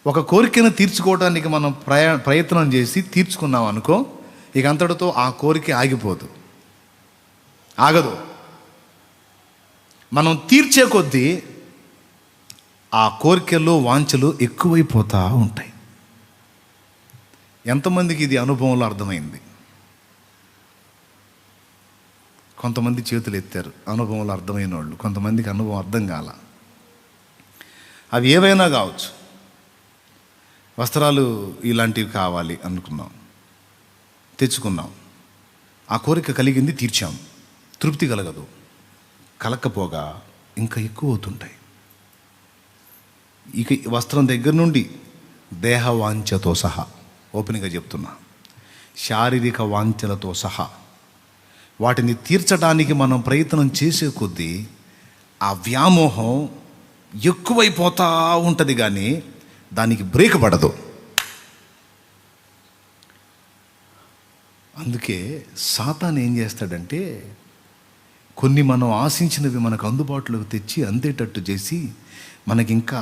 ఒక కోరికను తీర్చుకోవడానికి మనం ప్రయత్నం చేసి తీర్చుకున్నాం అనుకో, ఇక అంతటితో ఆ కోరిక ఆగదు. మనం తీర్చే కొద్దీ ఆ కోరికలు వాంఛలు ఎక్కువైపోతూ ఉంటాయి. ఎంతమందికి ఇది అనుభవంలో అర్థమైంది? కొంతమంది చేతులు ఎత్తారు అనుభవంలో అర్థమైన వాళ్ళు, కొంతమందికి అనుభవం అర్థం కాల. అవి ఏవైనా కావచ్చు. వస్త్రాలు ఇలాంటివి కావాలి అనుకున్నాం, తెచ్చుకున్నాం, ఆ కోరిక కలిగింది, తీర్చాం, తృప్తి కలగదు. కలకపోగా ఇంకా ఎక్కువ అవుతుంటాయి. ఇక వస్త్రం దగ్గర నుండి దేహ వాంఛతో సహా, ఓపెన్గా చెప్తున్నా, శారీరక వాంఛలతో సహా వాటిని తీర్చడానికి మనం ప్రయత్నం చేసే కొద్దీ ఆ వ్యామోహం ఎక్కువైపోతూ ఉంటుంది, కానీ దానికి బ్రేక్ పడదు. అందుకే సాతాను ఏం చేస్తాడంటే, కొన్ని మనం ఆశించినవి మనకు అందుబాటులోకి తెచ్చి అందేటట్టు చేసి మనకి ఇంకా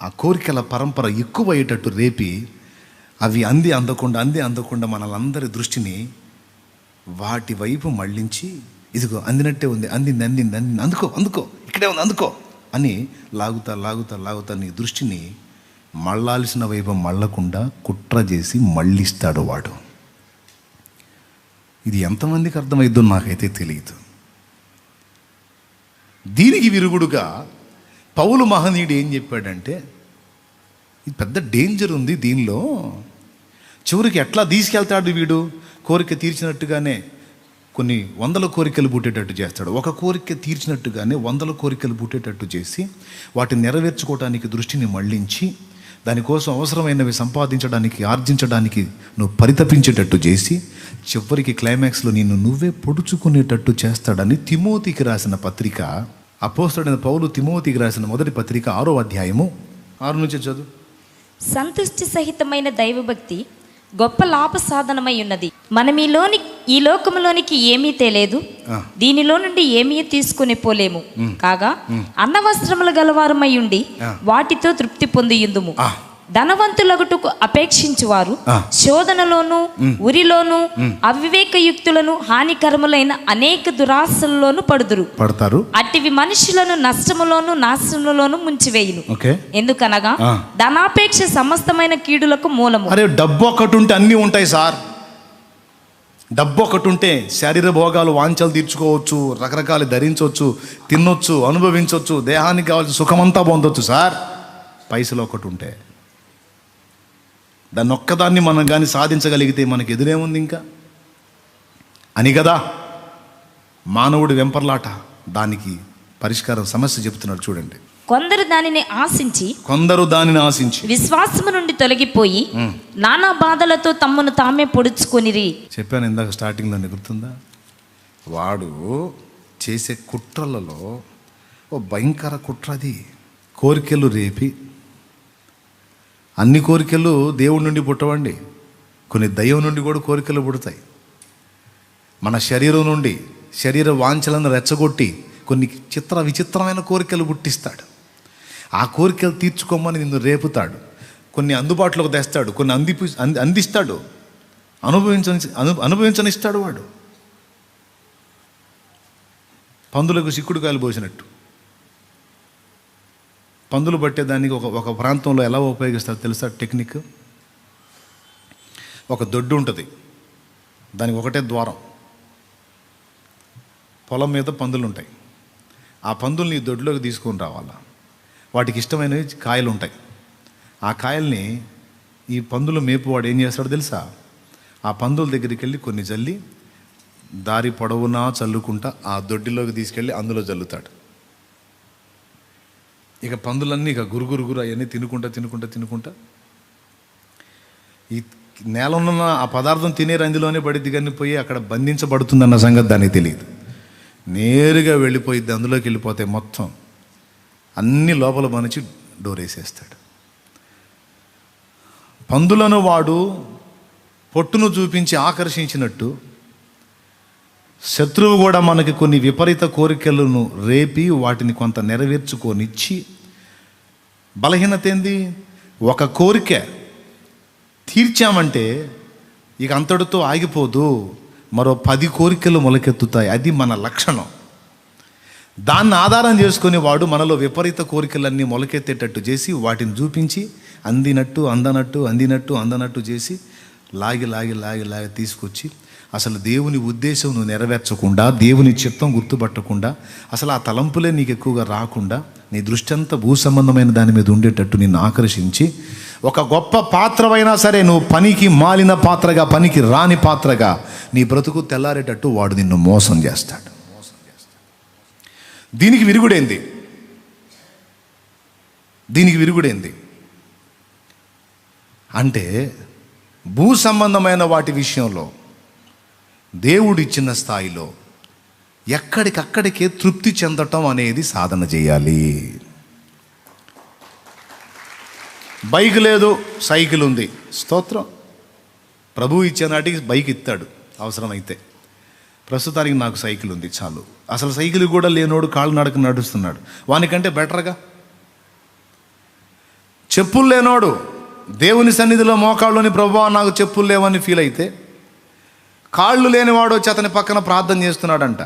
ఆ కోరికల పరంపర ఎక్కువ అయ్యేటట్టు రేపి, అవి అందకుండా మనలందరి దృష్టిని వాటి వైపు మళ్ళించి, ఇదిగో అందినట్టే ఉంది, అందింది, అందుకో ఇక్కడే ఉంది, అందుకో అని లాగుతా నీ దృష్టిని మళ్ళాల్సిన వైపు మళ్ళకుండా కుట్ర చేసి మళ్ళిస్తాడు వాడు. ఇది ఎంతమందికి అర్థమైద్దో నాకైతే తెలియదు. దీనికి విరుగుడుగా పౌలు మహనీయుడు ఏం చెప్పాడంటే, ఇది పెద్ద డేంజర్ ఉంది దీనిలో. చివరికి ఎట్లా తీసుకెళ్తాడు వీడు? కోరిక తీర్చినట్టుగానే కొన్ని వందల కోరికలు పుట్టేటట్టు చేస్తాడు. ఒక కోరిక తీర్చినట్టుగానే 100 కోరికలు పుట్టేటట్టు చేసి వాటిని నెరవేర్చుకోవడానికి దృష్టిని మళ్ళించి, దానికోసం అవసరమైనవి సంపాదించడానికి, ఆర్జించడానికి నువ్వు పరితపించేటట్టు చేసి, చివరికి క్లైమాక్స్లో నువ్వే పొడుచుకునేటట్టు చేస్తాడని తిమోతికి రాసిన పత్రిక, అపోస్తలుడైన పౌలు తిమోతికి రాసిన మొదటి పత్రిక 6వ అధ్యాయము 6 నుంచి చదువు. సంతుష్టి సహితమైన దైవభక్తి గొప్ప లాభ సాధనమై ఉన్నది. మనం ఈ లోకములోనికి ఏమీ తేలేదు, దీనిలో నుండి ఏమీ తీసుకుని పోలేము. కాగా అన్న వస్త్రములు గలవారమై ఉండి వాటితో తృప్తి పొందియుందుము. ధనవంతులగుటకు అపేక్షించువారు శోధనలోను, ఉరిలోను, అవివేకయుక్తులను, హానికరములైన అనేక దురాశలలోను పడతారు. అట్టివి మనుషులను నష్టములోను, నాశనములోను ముంచివేయును. ఎందుకనగా ధనాపేక్ష సమస్తమైన కీడులకు మూలము. అరే, డబ్బు ఒకటి ఉంటే అన్నీ ఉంటాయి సార్. డబ్బు ఒకటి ఉంటే శారీర భోగాలు, వాంఛలు తీర్చుకోవచ్చు, రకరకాలు ధరించవచ్చు, తినొచ్చు, అనుభవించవచ్చు, దేహానికి కావాల్సిన సుఖమంతా పొందొచ్చు సార్. పైసలు ఒకటి ఉంటే, దాన్ని ఒక్కదాన్ని మనం కానీ సాధించగలిగితే మనకి ఎదురేముంది ఇంకా అని కదా మానవుడి వెంపర్లాట. దానికి పరిష్కారం సమస్య చెప్తున్నాడు చూడండి. కొందరు దానిని ఆశించి విశ్వాసము నుండి తొలగిపోయి నానా బాధలతో తమ్మును తామే పొడుచుకొనిరి. చెప్పాను ఇందాక స్టార్టింగ్లో, గుర్తుందా? వాడు చేసే కుట్రలలో ఓ భయంకర కుట్ర అది. కోరికలు రేపి, అన్ని కోరికలు దేవుడి నుండి పుట్టవండి, కొన్ని దైవం నుండి కూడా కోరికలు పుడతాయి. మన శరీరం నుండి శరీర వాంఛలను రెచ్చగొట్టి కొన్ని విచిత్రమైన కోరికలు పుట్టిస్తాడు. ఆ కోరికలు తీర్చుకోమని నిన్ను రేపుతాడు, కొన్ని అందుబాటులోకి తెస్తాడు, కొన్ని అందిస్తాడు, అనుభవించనిస్తాడు. వాడు పందులకు చిక్కుడుకాయలు పోసినట్టు, పందులు పట్టేదానికి ఒక ప్రాంతంలో ఎలా ఉపయోగిస్తారు తెలుసా టెక్నిక్? ఒక దొడ్డు ఉంటుంది, దానికి ఒకటే ద్వారం, పొలం మీద పందులు ఉంటాయి. ఆ పందుల్ని దొడ్లోకి తీసుకొని రావాలా. వాటికి ఇష్టమైనవి కాయలు ఉంటాయి. ఆ కాయల్ని ఈ పందుల మేపువాడు ఏం చేస్తాడో తెలుసా? ఆ పందుల దగ్గరికి వెళ్ళి కొన్ని జల్లి దారి పొడవునా చల్లుకుంటా ఆ దొడ్డిలోకి తీసుకెళ్ళి అందులో జల్లుతాడు. ఇక పందులన్నీ ఇక గురుగురు అవన్నీ తినుకుంటా ఈ నేల ఉన్న ఆ పదార్థం తినే రందిలోనే పడిద్ది, కానీ పోయి అక్కడ బంధించబడుతుందన్న సంగతి దానికి తెలియదు. నేరుగా వెళ్ళిపోయిద్ది, అందులోకి వెళ్ళిపోతే మొత్తం అన్ని లోపల మనిషి డోరేసేస్తాడు. పందులను వాడు పొట్టును చూపించి ఆకర్షించినట్టు శత్రువు కూడా మనకి కొన్ని విపరీత కోరికలను రేపి వాటిని కొంత నెరవేర్చుకొనిచ్చి బలహీనత ఏంది? ఒక కోరిక తీర్చామంటే ఇక అంతటితో ఆగిపోదు, మరో 10 కోరికలు మొలకెత్తుతాయి. అది మన లక్షణం. దాన్ని ఆధారం చేసుకుని వాడు మనలో విపరీత కోరికలన్నీ మొలకెత్తేటట్టు చేసి వాటిని చూపించి అందినట్టు అందనట్టు అందినట్టు అందనట్టు చేసి లాగి లాగి లాగి లాగి తీసుకొచ్చి అసలు దేవుని ఉద్దేశం నువ్వు నెరవేర్చకుండా, దేవుని చిత్తం గుర్తుపట్టకుండా, అసలు ఆ తలంపులే నీకు ఎక్కువగా రాకుండా నీ దృష్టి అంతా భూ సంబంధమైన దాని మీద ఉండేటట్టు నిన్ను ఆకర్షించి ఒక గొప్ప పాత్రమైనా సరే నువ్వు పనికి మాలిన పాత్రగా, పనికి రాని పాత్రగా నీ బ్రతుకు తెల్లారేటట్టు వాడు నిన్ను మోసం చేస్తాడు. దీనికి విరుగుడేంది? అంటే భూ సంబంధమైన వాటి విషయంలో దేవుడిచ్చిన స్థాయిలో ఎక్కడికక్కడికే తృప్తి చెందటం అనేది సాధన చేయాలి. బైక్ లేదు, సైకిల్ ఉంది, స్తోత్రం. ప్రభువు ఇచ్చే నాటికి బైక్ ఇస్తాడు అవసరమైతే. ప్రస్తుతానికి నాకు సైకిల్ ఉంది చాలు. అసలు సైకిల్ కూడా లేనోడు కాళ్ళు నడక నడుస్తున్నాడు, వానికంటే బెటర్గా. చెప్పులు లేనోడు దేవుని సన్నిధిలో మోకాళ్ళుని ప్రభువా నాకు చెప్పులు లేవని ఫీల్ అయితే, కాళ్ళు లేనివాడు వచ్చి అతని పక్కన ప్రార్థన చేస్తున్నాడంట.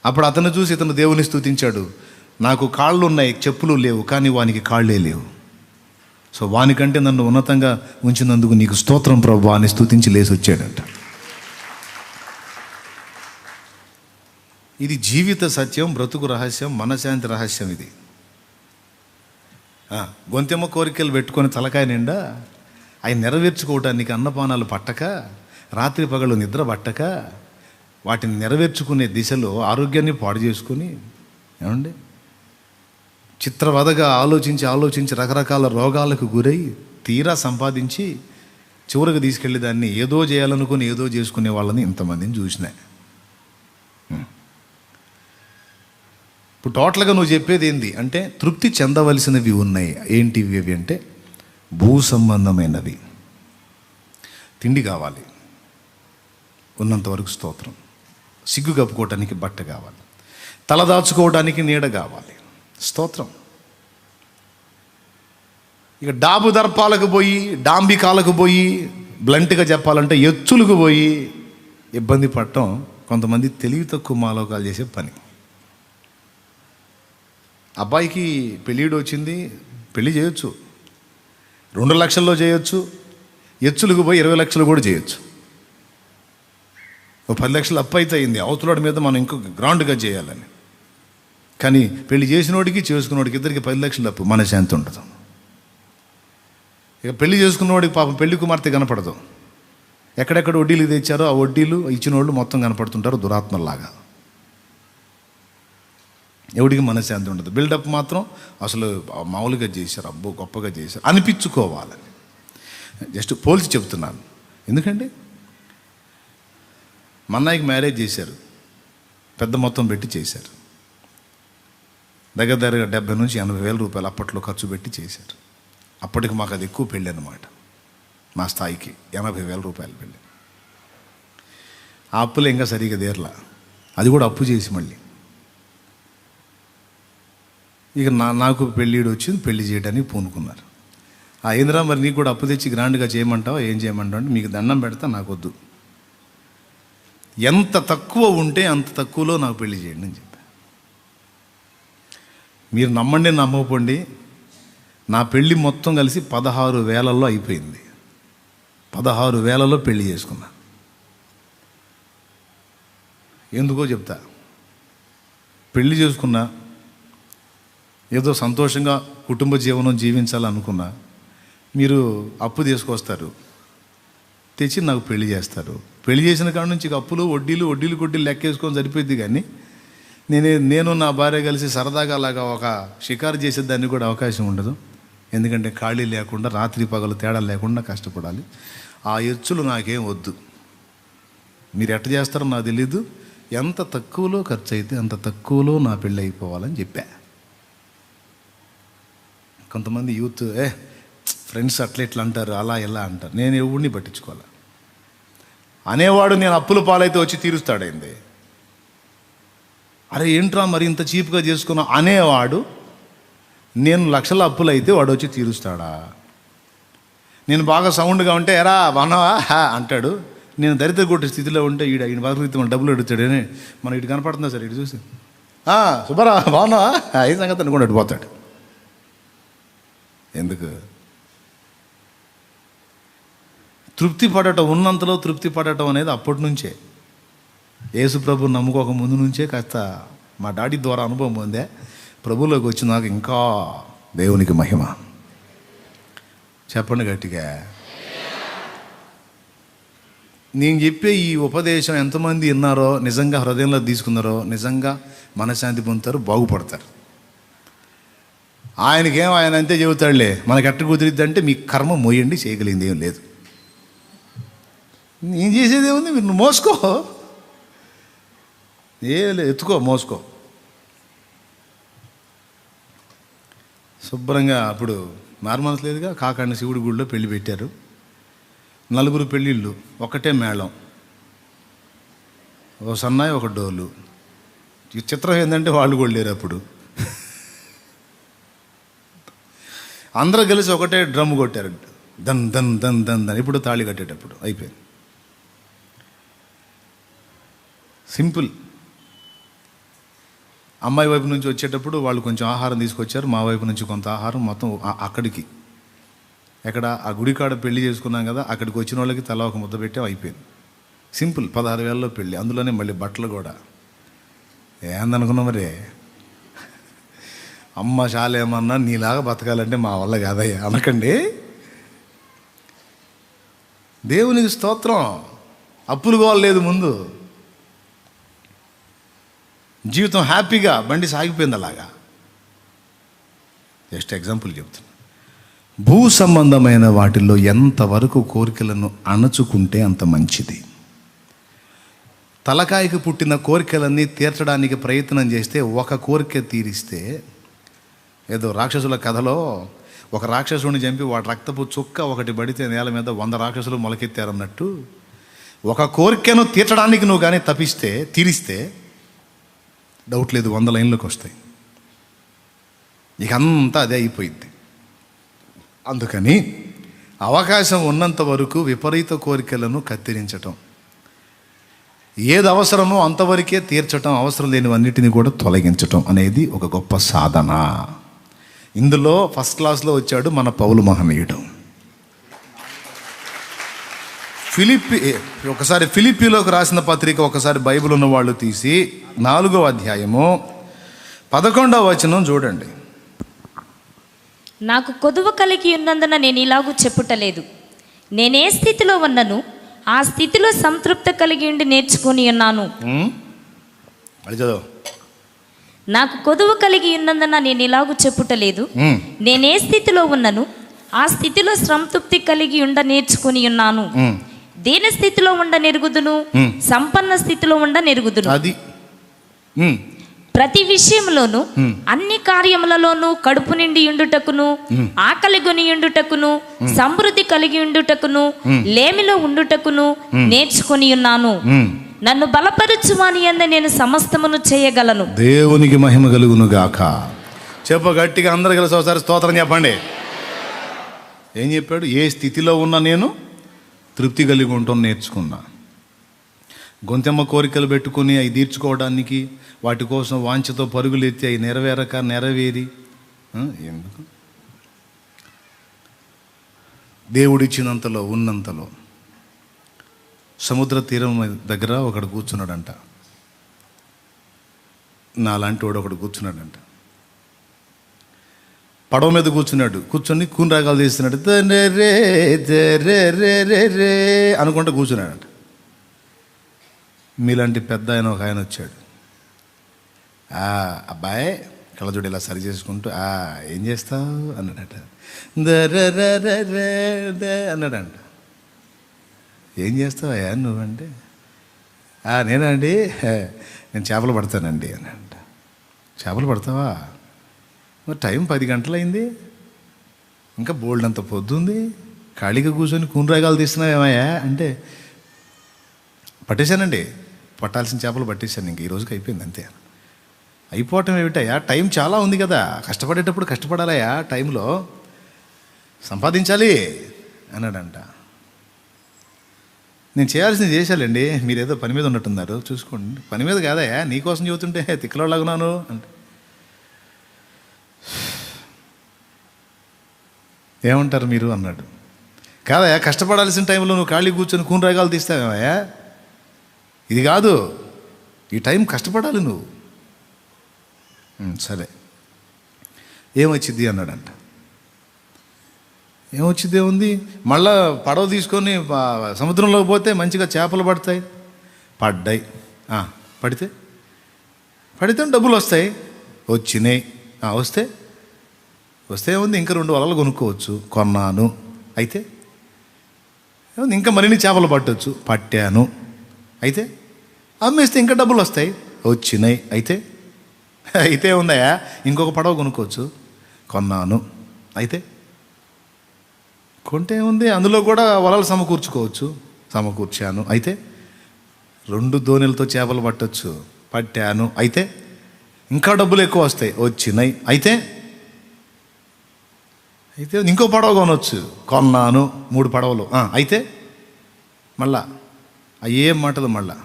అప్పుడు అతను చూసి ఇతను దేవుని స్తుతించాడు, నాకు కాళ్ళు ఉన్నాయి చెప్పులు లేవు, కానీ వానికి కాళ్ళే లేవు. సో వానికంటే నన్ను ఉన్నతంగా ఉంచినందుకు నీకు స్తోత్రం ప్రభువా అని స్తుతించి లేచి వచ్చాడంట. ఇది జీవిత సత్యం, బ్రతుకు రహస్యం, మనశాంతి రహస్యం. ఇది గొంతెమ్మ కోరికలు పెట్టుకొని తలకాయ నిండా అవి నెరవేర్చుకోవటానికి అన్నపానాలు పట్టక, రాత్రి పగలు నిద్ర పట్టక, వాటిని నెరవేర్చుకునే దిశలో ఆరోగ్యాన్ని పాడు చేసుకుని, ఏమండి చిత్రవదగా ఆలోచించి రకరకాల రోగాలకు గురై తీరా సంపాదించి చివరికి తీసుకెళ్ళి దాన్ని ఏదో చేయాలనుకుని ఏదో చేసుకునే వాళ్ళని ఇంతమందిని చూసినా. ఇప్పుడు టోటల్గా నువ్వు చెప్పేది ఏంది అంటే, తృప్తి చెందవలసినవి ఉన్నాయి. ఏంటివి అవి అంటే భూ సంబంధమైనవి. తిండి కావాలి, ఉన్నంతవరకు స్తోత్రం. సిగ్గు కప్పుకోవటానికి బట్ట కావాలి, తలదాచుకోవడానికి నీడ కావాలి, స్తోత్రం. ఇక డాబు దర్పాలకు పోయి, డాంబికాలకు పోయి, బ్లంట్గా చెప్పాలంటే ఎచ్చులకు పోయి ఇబ్బంది పడటం కొంతమంది తెలివి తక్కువ మాలోకాలు చేసే పని. అబ్బాయికి పెళ్ళిడు వచ్చింది, పెళ్ళి చేయొచ్చు, 2 లక్షల్లో చేయొచ్చు, ఎచ్చులకు పోయి 20 లక్షలు కూడా చేయొచ్చు. 10 లక్షలు అప్పు అయితే అయింది, అవతలాడి మీద మనం ఇంకో గ్రౌండ్గా చేయాలని. కానీ పెళ్లి చేసినోడికి చేసుకున్నోడికి ఇద్దరికి 10 లక్షలు అప్పు, మన శాంతి ఉండదు. ఇక పెళ్లి చేసుకున్నవాడికి పాపం పెళ్లి కుమార్తె కనపడదు. ఎక్కడెక్కడ వడ్డీలు తెచ్చారో ఆ వడ్డీలు ఇచ్చిన వాళ్ళు మొత్తం కనపడుతుంటారు దురాత్మల్లాగా. ఎవడికి మనశ్శాంతి ఉండదు. బిల్డప్ మాత్రం అసలు మామూలుగా చేశారు, అబ్బో గొప్పగా చేశారు అనిపించుకోవాలని. జస్ట్ పోల్చి చెప్తున్నాను. ఎందుకంటే మా అన్నయ్యకి మ్యారేజ్ చేశారు, పెద్ద మొత్తం పెట్టి చేశారు. దగ్గర 70 నుంచి 80 వేల రూపాయలు అప్పట్లో ఖర్చు పెట్టి చేశారు. అప్పటికి మాకు అది ఎక్కువ పెళ్ళి అన్నమాట. మా స్థాయికి 80 వేల రూపాయలు పెళ్ళి. ఆ అప్పులు ఇంకా సరిగా తీరలా, అది కూడా అప్పు చేసి మళ్ళీ. ఇక నాకు పెళ్ళిడు వచ్చింది, పెళ్లి చేయడానికి పూనుకున్నారు. ఏంద్రా మరి నీకు కూడా అప్పు తెచ్చి గ్రాండ్గా చేయమంటావా, ఏం చేయమంటావు అంటే, మీకు దండం పెడతా, నాకు వద్దు, ఎంత తక్కువ ఉంటే అంత తక్కువలో నాకు పెళ్లి చేయండి అని చెప్పా. మీరు నమ్మండి నమ్మకపోండి, నా పెళ్ళి మొత్తం కలిసి 16,000లో అయిపోయింది. 16,000లో పెళ్లి చేసుకున్నా. ఎందుకో చెప్తా. పెళ్లి చేసుకున్నా, ఏదో సంతోషంగా కుటుంబ జీవనం జీవించాలనుకున్నా, మీరు అప్పు తీసుకొస్తారు, తెచ్చి నాకు పెళ్లి చేస్తారు. పెళ్లి చేసిన కాడ నుంచి అప్పులు వడ్డీలు కొడ్డీలు లెక్కేసుకొని సరిపోయింది. కానీ నేను నా భార్య కలిసి సరదాగా అలాగా ఒక షికారు చేసేదానికి కూడా అవకాశం ఉండదు. ఎందుకంటే ఖాళీ లేకుండా, రాత్రి పగలు తేడా లేకుండా కష్టపడాలి. ఆ ఎచ్చులు నాకేం వద్దు. మీరు ఎట్ట చేస్తారో నాకు తెలీదు, ఎంత తక్కువలో ఖర్చు అయితే అంత తక్కువలో నా పెళ్ళి అయిపోవాలని చెప్పా. కొంతమంది యూత్ ఫ్రెండ్స్ అట్లా ఇట్లా అంటారు, అలా ఎలా అంటారు. నేను ఎవడిని పట్టించుకోవాలి. అనేవాడు నేను అప్పుల పాలైతే వచ్చి తీరుస్తాడైంది. అరే ఏంట్రా మరి ఇంత చీప్గా చేసుకున్నావు అనేవాడు నేను లక్షల అప్పులు అయితే వాడు వచ్చి తీరుస్తాడా? నేను బాగా సౌండ్గా ఉంటే ఎరా వనవా అంటాడు. నేను దరిద్ర కొట్టే స్థితిలో ఉంటే ఈయన బతుకుతే మన డబ్బులు అడుగుతాడు అని మనం ఇటు కనపడుతుందా సార్? ఇటు చూసి సుబ్బరా బాగున్నావా ఐదు సంగతి అనుకోండి అడిపోతాడు. ఎందుకు? తృప్తి పడటం, ఉన్నంతలో తృప్తి పడటం అనేది అప్పటి నుంచే, యేసు ప్రభు నమ్ముకోక ముందు నుంచే కాస్త మా డాడీ ద్వారా అనుభవం పొందే. ప్రభువులోకి వచ్చినాక ఇంకా దేవునికి మహిమ. చెప్పండి గట్టిగా. నేను చెప్పే ఈ ఉపదేశం ఎంతమంది విన్నారో, నిజంగా హృదయంలో తీసుకున్నారో, నిజంగా మనశ్శాంతి పొందుతారు, బాగుపడతారు. ఆయన అంతే చెబుతాడులే, మనకి ఎట్ట కుదిరిద్ది అంటే మీ కర్మ మోయండి, చేయగలిగింది ఏం లేదు. నేను చేసేది ఏముంది, మీరు మోసుకో, ఎత్తుకో, మోసుకో. శుభ్రంగా అప్పుడు మారుమనసు లేదుగా, కాకాండ శివుడి గుడిలో పెళ్లి పెట్టారు. 4 పెళ్ళిళ్ళు, ఒకటే మేళం, ఒక సన్నాయి, ఒక డోలు. చిత్రం ఏంటంటే వాళ్ళు కూడా లేరు అప్పుడు. అందరూ కలిసి ఒకటే డ్రమ్ కొట్టారు, దన్ దన్ దన్ దన్ దన్. ఇప్పుడు తాళి కట్టేటప్పుడు అయిపోయింది. సింపుల్. అమ్మాయి వైపు నుంచి వచ్చేటప్పుడు వాళ్ళు కొంచెం ఆహారం తీసుకొచ్చారు, మా వైపు నుంచి కొంత ఆహారం, మొత్తం అక్కడికి ఎక్కడ ఆ గుడికాడ పెళ్లి చేసుకున్నాం కదా, అక్కడికి వచ్చిన వాళ్ళకి తలా ఒక ముద్ద పెట్టాం, అయిపోయింది. సింపుల్. 16,000లో పెళ్ళి, అందులోనే మళ్ళీ బట్టలు కూడా. ఏందనుకున్నా మరి, అమ్మ చాలేమన్నా నీలాగా బతకాలంటే మా వల్ల కాదయ్యా అనకండి. దేవునికి స్తోత్రం. అప్పులు కోవలేదు ముందు, జీవితం హ్యాపీగా బండి సాగిపోయింది అలాగా. జస్ట్ ఎగ్జాంపుల్ చెప్తున్నా. భూ సంబంధమైన వాటిల్లో ఎంతవరకు కోరికలను అణచుకుంటే అంత మంచిది. తలకాయకు పుట్టిన కోరికలన్నీ తీర్చడానికి ప్రయత్నం చేస్తే, ఒక కోరిక తీరిస్తే, ఏదో రాక్షసుల కథలో ఒక రాక్షసుని చంపి వాడి రక్తపు చుక్క ఒకటి పడితే నేల మీద 100 రాక్షసులు మొలకెత్తారన్నట్టు, ఒక కోరికను తీర్చడానికి నువ్వు కానీ తీరిస్తే డౌట్ లేదు 100 లైన్లోకి వస్తాయి. ఇక అంతా అదే అయిపోయింది. అందుకని అవకాశం ఉన్నంత వరకు విపరీత కోరికలను కత్తిరించటం, ఏది అవసరమో అంతవరకే తీర్చటం, అవసరం లేనివన్నిటిని కూడా తొలగించటం అనేది ఒక గొప్ప సాధన. ఇందులో ఫస్ట్ క్లాస్లో వచ్చాడు మన పౌలు మహనీయుడు. ఒకసారి ఫిలిప్పీలోకి రాసిన పత్రిక, ఒకసారి బైబిల్ ఉన్న వాళ్ళు తీసి 4వ అధ్యాయము 11వ వచనం చూడండి. నాకు కొదువ కలిగి ఉన్నందున నేను ఇలాగూ చెప్పుటలేదు, నేనే స్థితిలో ఉన్నను ఆ స్థితిలో సంతృప్త కలిగి ఉండి నేర్చుకుని ఉన్నాను. నాకు కొదువ కలిగి ఉన్నందున నేను ఇలాగూ చెప్పుటలేదు, నేనే స్థితిలో ఉన్నను ఆ స్థితిలో సంతృప్తి కలిగి ఉండ నేర్చుకుని ఉన్నాను. దీన స్థితిలో ఉండ నెరుగుదును, సంపన్న స్థితిలో ఉండ నెరుగుదును. అది ప్రతి విషయంలోను అన్ని కార్యములలోనూ కడుపు నిండి ఉండుటకును, ఆకలి గొని ఉండుటకును, సమృద్ధి కలిగి ఉండుటకును, లేమిలో ఉండుటకును నేర్చుకుని ఉన్నాను. నన్ను బలపరచువాని యందు నేను సమస్తమును చేయగలను. దేవునికి మహిమ కలుగును గాక. చెప్ప గట్టిగా అందరు కలిసి ఒకసారి స్తోత్రం చెప్పండి. ఏం చెప్పాడు? ఏ స్థితిలో ఉన్నా నేను తృప్తి కలిగి ఉంటాం నేర్చుకున్నా. గొంతెమ్మ కోరికలు పెట్టుకుని అవి తీర్చుకోవడానికి, వాటి కోసం వాంఛతో పరుగులెత్తి అవి నెరవేరి ఎందుకు? దేవుడిచ్చినంతలో ఉన్నంతలో. సముద్ర తీరం దగ్గర ఒకడు కూర్చున్నాడంట, నాలాంటి వాడు ఒకడు కూర్చున్నాడంట. పడవ మీద కూర్చొని కూనరాగాలు తీస్తున్నాడు, రే రే రే రే రే అనుకుంటూ కూర్చున్నాడంట. మీలాంటి పెద్ద ఆయన ఒక ఆయన వచ్చాడు. అబ్బాయి కళ్ళజోడు ఇలా సరి చేసుకుంటూ ఏం చేస్తావు అన్నాడట. అన్నాడంట. ఏం చేస్తావా నువ్వంటే, నేనండి నేను చేపలు పడతానండి అన్నాడంట. చేపలు పడతావా? మరి టైం 10 గంటలైంది, ఇంకా బోల్డ్ అంత పొద్దుంది, ఖాళీగా కూర్చొని కూనరాగాలు తీస్తున్నావేమయ్యా అంటే, పట్టేశానండి, పట్టాల్సిన చేపలు పట్టేశాను, ఇంక ఈ రోజుకి అయిపోయింది అంతే. అయిపోవటం ఏమిటయ్యా, టైం చాలా ఉంది కదా, కష్టపడేటప్పుడు కష్టపడాలయ్యా, టైంలో సంపాదించాలి అన్నాడంట. నేను చేయాల్సింది చేశాలండి, మీరేదో పని మీద ఉన్నట్టున్నారు, చూసుకోండి. పని మీద కాదయ్యా, నీకోసం చెబుతుంటే తిక్కలోలాగున్నాను అంటే ఏమంటారు మీరు అన్నాడు. కాదయ్యా, కష్టపడాల్సిన టైంలో నువ్వు ఖాళీ కూర్చొని కూని రాగాలు తీస్తావేమయ్యా, ఇది కాదు, ఈ టైం కష్టపడాలి నువ్వు. సరే ఏమొచ్చింది అన్నాడంట. ఏమొచ్చింది, ఏముంది, మళ్ళా పడవ తీసుకొని సముద్రంలోకి పోతే మంచిగా చేపలు పడతాయి. పడ్డాయి. పడితే డబ్బులు వస్తాయి. వచ్చినాయి. వస్తే ఏముంది, ఇంకా 2 వలలు కొనుక్కోవచ్చు. కొన్నాను. అయితే ఏముంది, ఇంకా మరిన్ని చేపలు పట్టవచ్చు. పట్టాను. అయితే అమ్మేస్తే ఇంకా డబ్బులు వస్తాయి. వచ్చినాయి. అయితే ఉందయా, ఇంకొక పడవ కొనుక్కోవచ్చు. కొన్నాను. అయితే కొంటే ఉంది, అందులో కూడా వలలు సమకూర్చుకోవచ్చు. సమకూర్చాను. అయితే 2 దోణిలతో చేపలు పట్టవచ్చు. పట్టాను. అయితే ఇంకా డబ్బులు ఎక్కువ వస్తాయి. వచ్చినాయి. అయితే ఇంకో పడవ కొనవచ్చు. కొన్నాను. 3 పడవలు. అయితే మళ్ళా ఏం మాటలు, మళ్ళా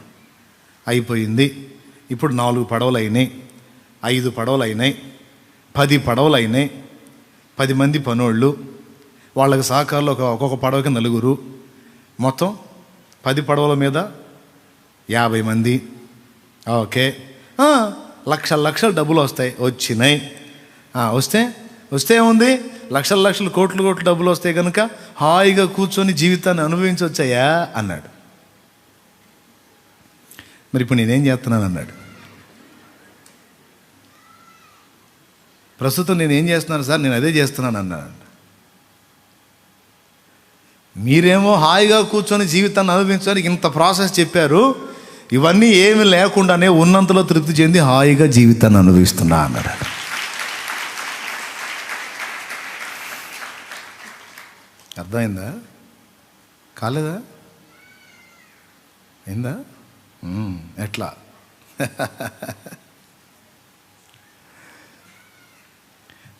అయిపోయింది. ఇప్పుడు 4 పడవలు అయినాయి, 5 పడవలు అయినాయి, 10 పడవలు అయినాయి. 10 మంది పనోళ్ళు, వాళ్ళకి సహకారులు ఒక్కొక్క పడవకి 4, మొత్తం 10 పడవల మీద 50 మంది. ఓకే, లక్షల డబ్బులు వస్తాయి. వచ్చినాయి. వస్తే ఏముంది, లక్షలు కోట్లు డబ్బులు వస్తాయి కనుక హాయిగా కూర్చొని జీవితాన్ని అనుభవించవచ్చాయా అన్నాడు. మరి ఇప్పుడు నేనేం చేస్తున్నాను అన్నాడు. ప్రస్తుతం నేనేం చేస్తున్నాను సార్, నేను అదే చేస్తున్నాను అన్నాడు. మీరేమో హాయిగా కూర్చొని జీవితాన్ని అనుభవించడానికి ఇంత ప్రాసెస్ చెప్పారు, ఇవన్నీ ఏమి లేకుండానే ఉన్నంతలో తృప్తి చెంది హాయిగా జీవితాన్ని అనుభవిస్తున్నా అన్నాడు. అర్థమైందా? కాలేదా? అయిందా? ఎట్లా?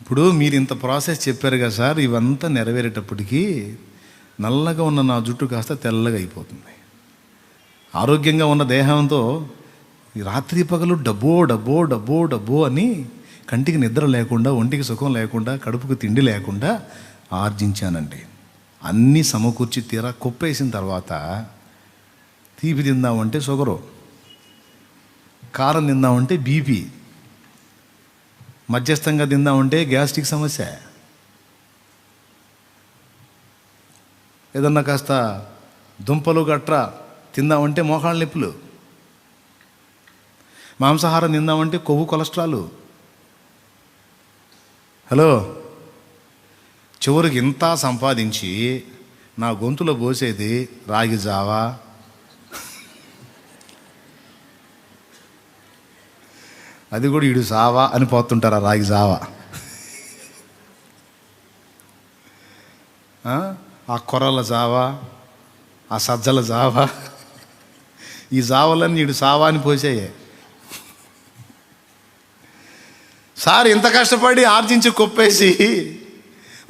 ఇప్పుడు మీరు ఇంత ప్రాసెస్ చెప్పారు కదా సార్, ఇవంతా నెరవేరేటప్పటికీ నల్లగా ఉన్న నా జుట్టు కాస్త తెల్లగా అయిపోతుంది. ఆరోగ్యంగా ఉన్న దేహంతో రాత్రి పగలు డబ్బో అని కంటికి నిద్ర లేకుండా, ఒంటికి సుఖం లేకుండా, కడుపుకు తిండి లేకుండా ఆర్జించానండి. అన్నీ సమకూర్చి తీరా కుప్పేసిన తర్వాత తీపి తిందామంటే షుగరు, కారం తిందామంటే బీపీ, మధ్యస్థంగా తిందామంటే గ్యాస్ట్రిక్ సమస్య, ఏదన్నా కాస్త దుంపలు గట్రా తిందామంటే మోకాళ్ళ నొప్పులు, మాంసాహారం తిందామంటే కొవ్వు కొలెస్ట్రాల్. హలో, చివరికి ఇంత సంపాదించి నా గొంతులో పోసేది రాగి జావా, అది కూడా ఇడు జావా అని పోతుంటారా, రాగి జావా, ఆ కొర్రల జావా, ఆ సజ్జల జావా, ఈ జావలన్నీ ఇడు సావా అని పోసాయే. సార్ ఇంత కష్టపడి ఆర్జించి కొప్పేసి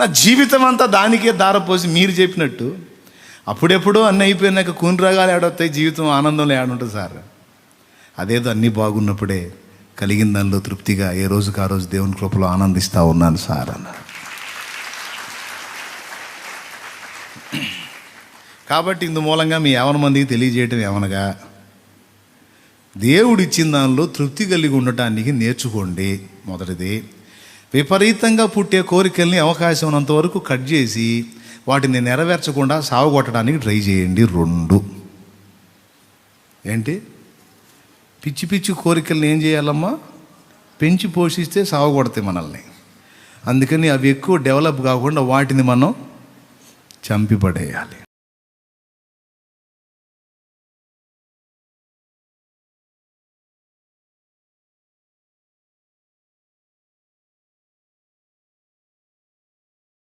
నా జీవితం అంతా దానికే దారపోసి మీరు చెప్పినట్టు అప్పుడెప్పుడు అన్నీ అయిపోయినాక కూని రాగాలు ఏడొస్తాయి, జీవితం ఆనందంలో ఏడుంటుంది సార్. అదేదో అన్నీ బాగున్నప్పుడే కలిగిన దానిలో తృప్తిగా ఏ రోజుకి ఆ రోజు దేవుని కృపలో ఆనందిస్తూ ఉన్నాను సార్ అన్నారు. కాబట్టి ఇందు మూలంగా మీ యవన మందికి తెలియజేయటం ఏమనగా, దేవుడిచ్చిన దానిలో తృప్తి కలిగి ఉండటానికి నేర్చుకోండి. మొదటిది, విపరీతంగా పుట్టే కోరికల్ని అవకాశం ఉన్నంత వరకు కట్ చేసి వాటిని నెరవేర్చకుండా సావగొట్టడానికి ట్రై చేయండి. 2, ఏంటి, పిచ్చి కోరికల్ని ఏం చేయాలమ్మా, పెంచి పోషిస్తే సావగొడతాయి మనల్ని. అందుకని అవి ఎక్కువ డెవలప్ కాకుండా వాటిని మనం చంపిపడేయాలి.